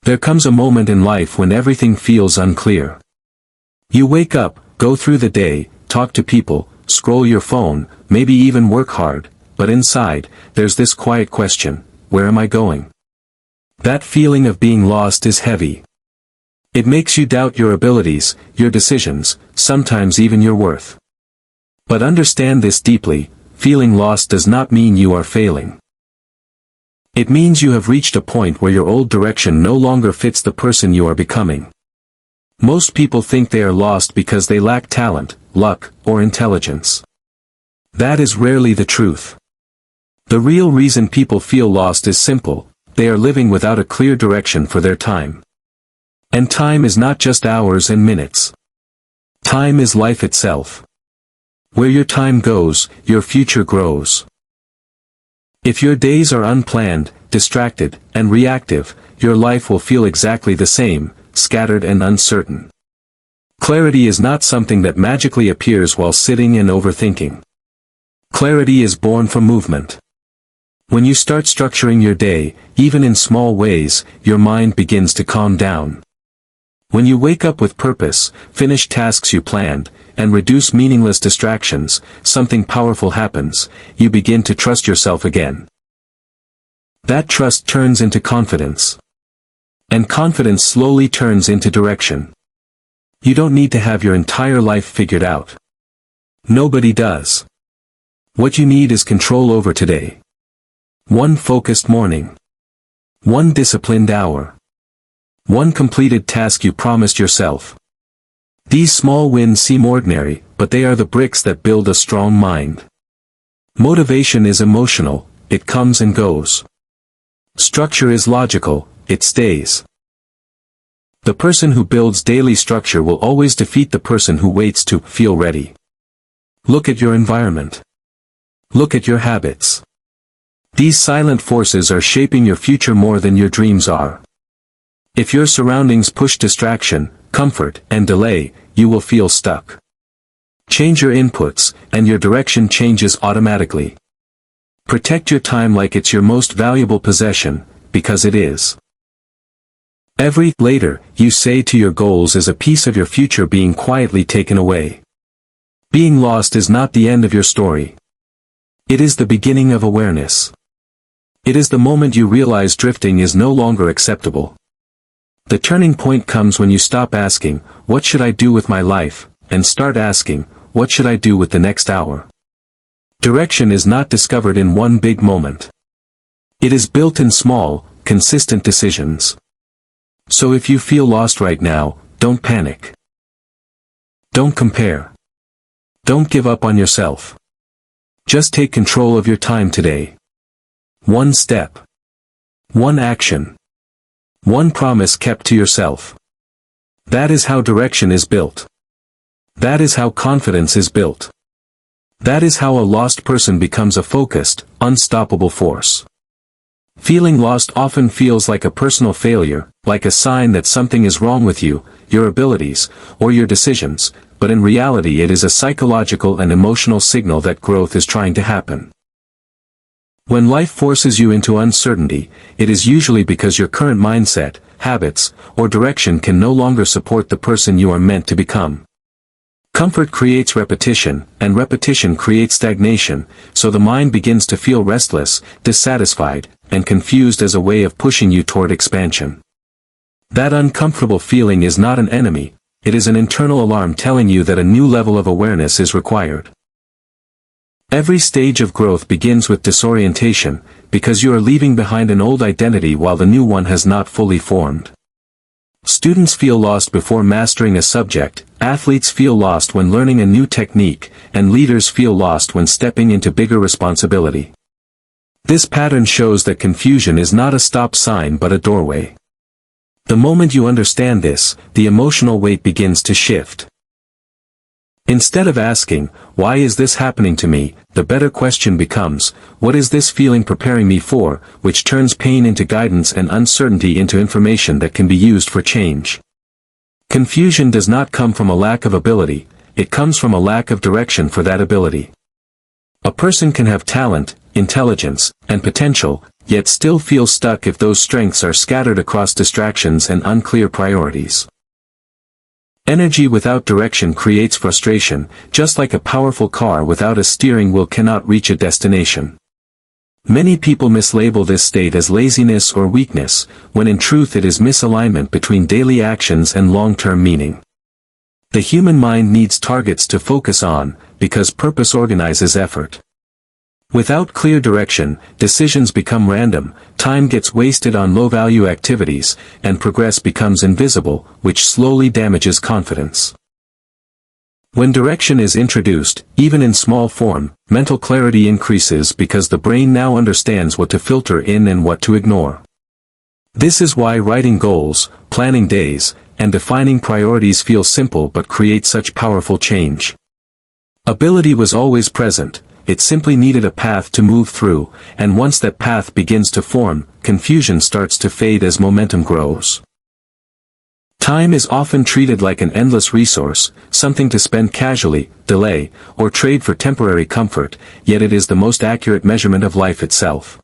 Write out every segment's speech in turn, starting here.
There comes a moment in life when everything feels unclear. You wake up, go through the day, talk to people, scroll your phone, maybe even work hard, but inside, there's this quiet question: where am I going? That feeling of being lost is heavy. It makes you doubt your abilities, your decisions, sometimes even your worth. But understand this deeply: feeling lost does not mean you are failing. It means you have reached a point where your old direction no longer fits the person you are becoming. Most people think they are lost because they lack talent, luck, or intelligence. That is rarely the truth. The real reason people feel lost is simple: they are living without a clear direction for their time. And time is not just hours and minutes. Time is life itself. Where your time goes, your future grows. If your days are unplanned, distracted, and reactive, your life will feel exactly the same, scattered and uncertain. Clarity is not something that magically appears while sitting and overthinking. Clarity is born from movement. When you start structuring your day, even in small ways, your mind begins to calm down. When you wake up with purpose, finish tasks you planned, and reduce meaningless distractions, something powerful happens: you begin to trust yourself again. That trust turns into confidence. And confidence slowly turns into direction. You don't need to have your entire life figured out. Nobody does. What you need is control over today. One focused morning. One disciplined hour. One completed task you promised yourself. These small wins seem ordinary, but they are the bricks that build a strong mind. Motivation is emotional, it comes and goes. Structure is logical, it stays. The person who builds daily structure will always defeat the person who waits to feel ready. Look at your environment. Look at your habits. These silent forces are shaping your future more than your dreams are. If your surroundings push distraction, comfort, and delay, you will feel stuck. Change your inputs, and your direction changes automatically. Protect your time like it's your most valuable possession, because it is. Every later you say to your goals is a piece of your future being quietly taken away. Being lost is not the end of your story. It is the beginning of awareness. It is the moment you realize drifting is no longer acceptable. The turning point comes when you stop asking, "What should I do with my life?" and start asking, "What should I do with the next hour?" Direction is not discovered in one big moment. It is built in small, consistent decisions. So if you feel lost right now, don't panic. Don't compare. Don't give up on yourself. Just take control of your time today. One step. One action. One promise kept to yourself. That is how direction is built. That is how confidence is built. That is how a lost person becomes a focused, unstoppable force. Feeling lost often feels like a personal failure, like a sign that something is wrong with you, your abilities, or your decisions, but in reality it is a psychological and emotional signal that growth is trying to happen. When life forces you into uncertainty, it is usually because your current mindset, habits, or direction can no longer support the person you are meant to become. Comfort creates repetition, and repetition creates stagnation, so the mind begins to feel restless, dissatisfied, and confused as a way of pushing you toward expansion. That uncomfortable feeling is not an enemy, it is an internal alarm telling you that a new level of awareness is required. Every stage of growth begins with disorientation, because you are leaving behind an old identity while the new one has not fully formed. Students feel lost before mastering a subject, athletes feel lost when learning a new technique, and leaders feel lost when stepping into bigger responsibility. This pattern shows that confusion is not a stop sign but a doorway. The moment you understand this, the emotional weight begins to shift. Instead of asking, "Why is this happening to me?" the better question becomes, "What is this feeling preparing me for?" which turns pain into guidance and uncertainty into information that can be used for change. Confusion does not come from a lack of ability, it comes from a lack of direction for that ability. A person can have talent, intelligence, and potential, yet still feel stuck if those strengths are scattered across distractions and unclear priorities. Energy without direction creates frustration, just like a powerful car without a steering wheel cannot reach a destination. Many people mislabel this state as laziness or weakness, when in truth it is misalignment between daily actions and long-term meaning. The human mind needs targets to focus on, because purpose organizes effort. Without clear direction, decisions become random, time gets wasted on low-value activities, and progress becomes invisible, which slowly damages confidence. When direction is introduced, even in small form, mental clarity increases because the brain now understands what to filter in and what to ignore. This is why writing goals, planning days, and defining priorities feel simple but create such powerful change. Ability was always present. It simply needed a path to move through, and once that path begins to form, confusion starts to fade as momentum grows. Time is often treated like an endless resource, something to spend casually, delay, or trade for temporary comfort, yet it is the most accurate measurement of life itself.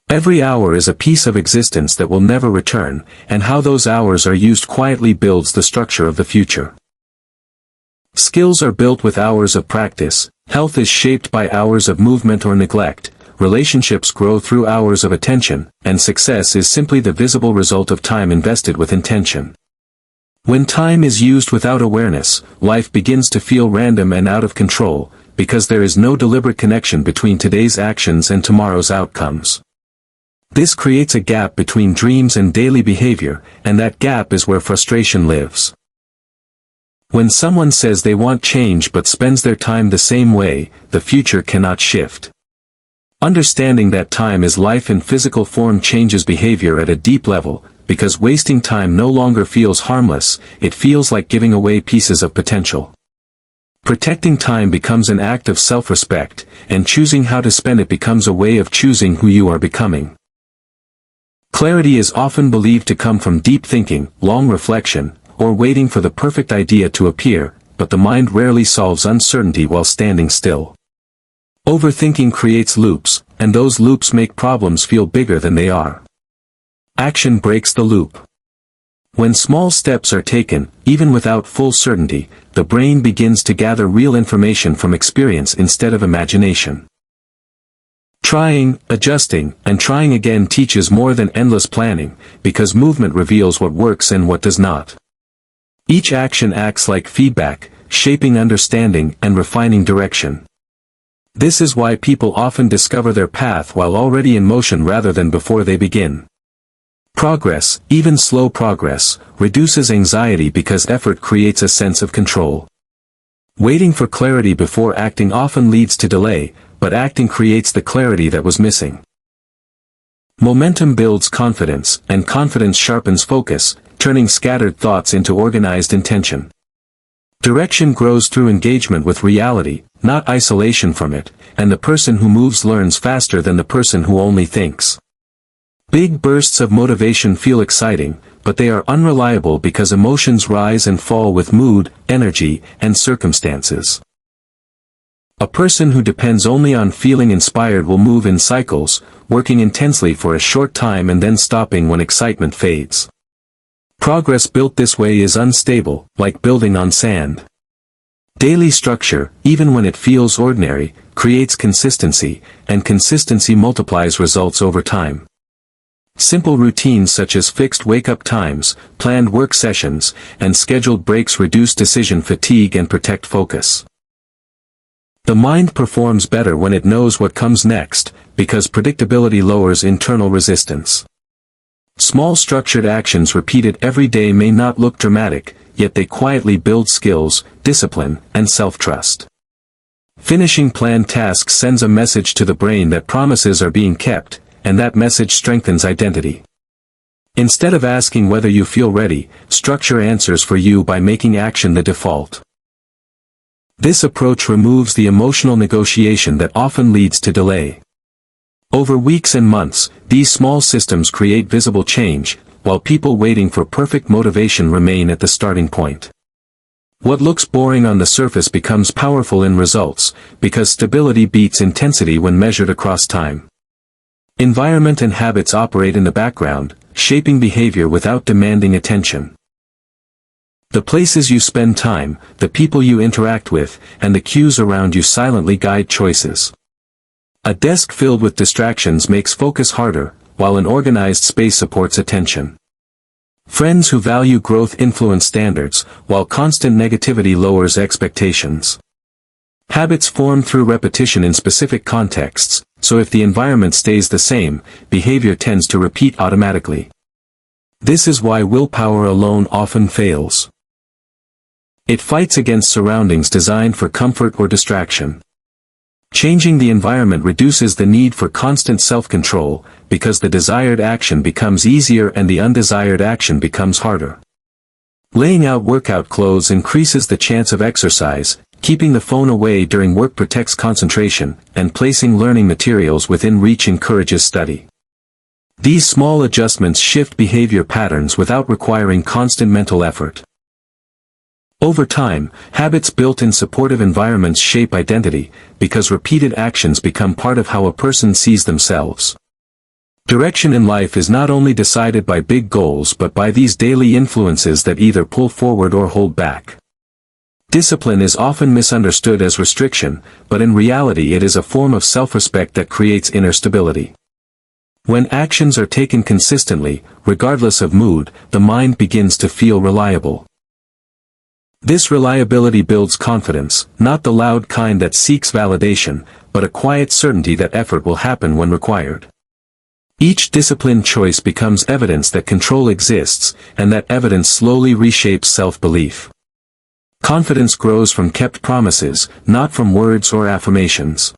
Every hour is a piece of existence that will never return, and how those hours are used quietly builds the structure of the future. Skills are built with hours of practice, health is shaped by hours of movement or neglect, relationships grow through hours of attention, and success is simply the visible result of time invested with intention. When time is used without awareness, life begins to feel random and out of control, because there is no deliberate connection between today's actions and tomorrow's outcomes. This creates a gap between dreams and daily behavior, and that gap is where frustration lives. When someone says they want change but spends their time the same way, the future cannot shift. Understanding that time is life in physical form changes behavior at a deep level, because wasting time no longer feels harmless, it feels like giving away pieces of potential. Protecting time becomes an act of self-respect, and choosing how to spend it becomes a way of choosing who you are becoming. Clarity is often believed to come from deep thinking, long reflection, or waiting for the perfect idea to appear, but the mind rarely solves uncertainty while standing still. Overthinking creates loops, and those loops make problems feel bigger than they are. Action breaks the loop. When small steps are taken, even without full certainty, the brain begins to gather real information from experience instead of imagination. Trying, adjusting, and trying again teaches more than endless planning, because movement reveals what works and what does not. Each action acts like feedback, shaping understanding and refining direction. This is why people often discover their path while already in motion rather than before they begin. Progress, even slow progress, reduces anxiety because effort creates a sense of control. Waiting for clarity before acting often leads to delay, but acting creates the clarity that was missing. Momentum builds confidence, and confidence sharpens focus, turning scattered thoughts into organized intention. Direction grows through engagement with reality, not isolation from it, and the person who moves learns faster than the person who only thinks. Big bursts of motivation feel exciting, but they are unreliable because emotions rise and fall with mood, energy, and circumstances. A person who depends only on feeling inspired will move in cycles, working intensely for a short time and then stopping when excitement fades. Progress built this way is unstable, like building on sand. Daily structure, even when it feels ordinary, creates consistency, and consistency multiplies results over time. Simple routines such as fixed wake-up times, planned work sessions, and scheduled breaks reduce decision fatigue and protect focus. The mind performs better when it knows what comes next, because predictability lowers internal resistance. Small structured actions repeated every day may not look dramatic, yet they quietly build skills, discipline, and self-trust. Finishing planned tasks sends a message to the brain that promises are being kept, and that message strengthens identity. Instead of asking whether you feel ready, structure answers for you by making action the default. This approach removes the emotional negotiation that often leads to delay. Over weeks and months, these small systems create visible change, while people waiting for perfect motivation remain at the starting point. What looks boring on the surface becomes powerful in results, because stability beats intensity when measured across time. Environment and habits operate in the background, shaping behavior without demanding attention. The places you spend time, the people you interact with, and the cues around you silently guide choices. A desk filled with distractions makes focus harder, while an organized space supports attention. Friends who value growth influence standards, while constant negativity lowers expectations. Habits form through repetition in specific contexts, so if the environment stays the same, behavior tends to repeat automatically. This is why willpower alone often fails. It fights against surroundings designed for comfort or distraction. Changing the environment reduces the need for constant self-control, because the desired action becomes easier and the undesired action becomes harder. Laying out workout clothes increases the chance of exercise, keeping the phone away during work protects concentration, and placing learning materials within reach encourages study. These small adjustments shift behavior patterns without requiring constant mental effort. Over time, habits built in supportive environments shape identity, because repeated actions become part of how a person sees themselves. Direction in life is not only decided by big goals but by these daily influences that either pull forward or hold back. Discipline is often misunderstood as restriction, but in reality it is a form of self-respect that creates inner stability. When actions are taken consistently, regardless of mood, the mind begins to feel reliable. This reliability builds confidence, not the loud kind that seeks validation, but a quiet certainty that effort will happen when required. Each disciplined choice becomes evidence that control exists, and that evidence slowly reshapes self-belief. Confidence grows from kept promises, not from words or affirmations.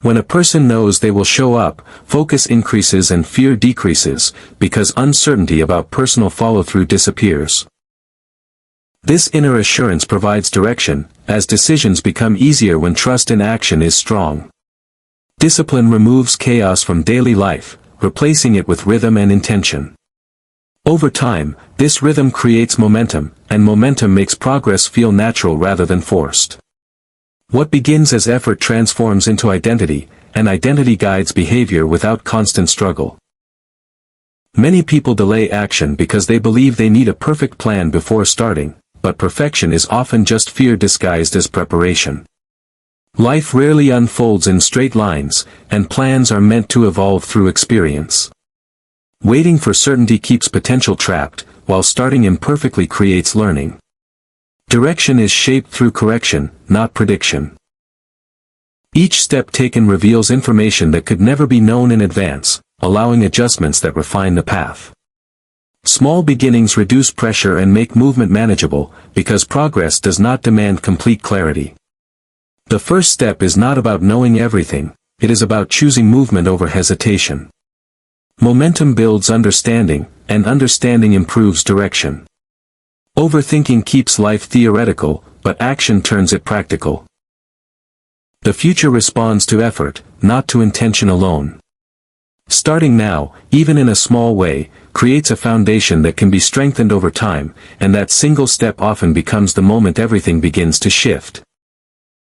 When a person knows they will show up, focus increases and fear decreases, because uncertainty about personal follow-through disappears. This inner assurance provides direction, as decisions become easier when trust in action is strong. Discipline removes chaos from daily life, replacing it with rhythm and intention. Over time, this rhythm creates momentum, and momentum makes progress feel natural rather than forced. What begins as effort transforms into identity, and identity guides behavior without constant struggle. Many people delay action because they believe they need a perfect plan before starting, but perfection is often just fear disguised as preparation. Life rarely unfolds in straight lines, and plans are meant to evolve through experience. Waiting for certainty keeps potential trapped, while starting imperfectly creates learning. Direction is shaped through correction, not prediction. Each step taken reveals information that could never be known in advance, allowing adjustments that refine the path. Small beginnings reduce pressure and make movement manageable, because progress does not demand complete clarity. The first step is not about knowing everything, it is about choosing movement over hesitation. Momentum builds understanding, and understanding improves direction. Overthinking keeps life theoretical, but action turns it practical. The future responds to effort, not to intention alone. Starting now, even in a small way, creates a foundation that can be strengthened over time, and that single step often becomes the moment everything begins to shift.